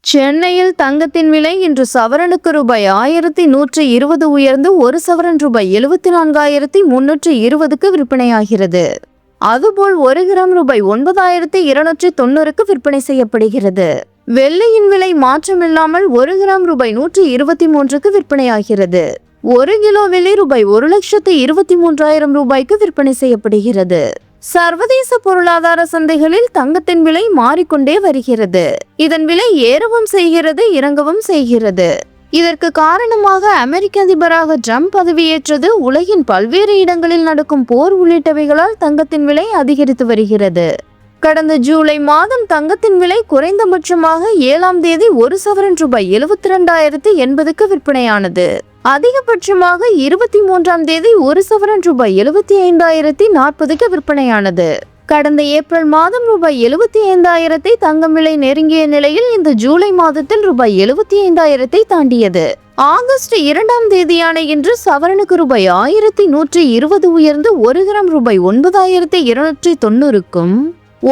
சென்னையில் தங்கத்தின் விலை இன்று சவரனுக்கு ரூபாய் 1120 உயர்ந்து ஒரு சவரன் ரூபாய் 74,320க்கு விற்பனையாகிறது. அதுபோல் 1 கிராம் ரூபாய் 9,290க்கு விற்பனை செய்யப்படுகிறது. வெள்ளியின் விலை மாற்றமில்லாமல் 1 கிராம் ரூபாய் 123க்கு விற்பனையாகிறது. 1 கிலோ வெள்ளி ரூபாய் 1,23,000 ரூபாய்க்கு விற்பனை செய்யப்படுகிறது. சர்வதேச பொருளாதார சந்தைகளில் தங்கத்தின் விலை மாறிக்கொண்டே வருகிறது. இதன் விலை ஏறவும் செய்கிறது, இறங்கவும் செய்கிறது. இதற்கு காரணமாக அமெரிக்க அதிபராக ட்ரம்ப் பதவியேற்றது, உலகின் பல்வேறு இடங்களில் நடக்கும் போர் உள்ளிட்டவைகளால் தங்கத்தின் விலை அதிகரித்து வருகிறது. கடந்த ஜூலை மாதம் தங்கத்தின் விலை குறைந்தபட்சமாக 7ஆம் தேதி ஒரு சவரன் ரூபாய் 72,080க்கு விற்பனையானது. அதிகபட்சமாக 23ஆம் தேதி ஒரு சவரன் ரூபாய் 75,040க்கு விற்பனையானது. கடந்த ஏப்ரல் மாதம் ரூபாய் 75,000 தங்கம் விலை நெருங்கிய நிலையில் இந்த ஜூலை மாதத்தில் ரூபாய் 75,000 தாண்டியது. ஆகஸ்ட் 2ஆம் தேதியான இன்று சவரனுக்கு ரூபாய் 1,120 உயர்ந்து 1 கிராம் ரூபாய் 9,290க்கும்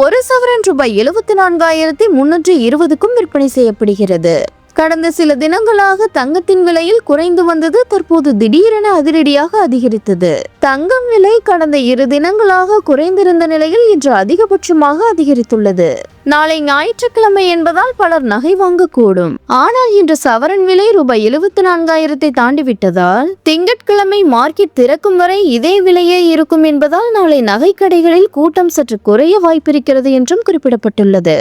ஒரு சவரன் ரூபாய் 74,320க்கும் விற்பனை செய்யப்படுகிறது. கடந்த சில தினங்களாக தங்கத்தின் விலையில் குறைந்து வந்தது தற்போது திடீரென அதிரடியாக அதிகரித்தது. தங்கம் விலை கடந்த 2 தினங்களாக குறைந்திருந்த நிலையில் இன்று அதிகபட்சமாக அதிகரித்துள்ளது. நாளை ஞாயிற்றுக்கிழமை என்பதால் பலர் நகை வாங்கக்கூடும். ஆனால் இன்று சவரன் விலை ரூபாய் 74,000 தாண்டிவிட்டதால் திங்கட்கிழமை மார்க்கெட் திறக்கும் வரை இதே விலையே இருக்கும் என்பதால் நாளை நகை கடைகளில் கூட்டம் சற்று குறைய வாய்ப்பிருக்கிறது என்றும் குறிப்பிடப்பட்டுள்ளது.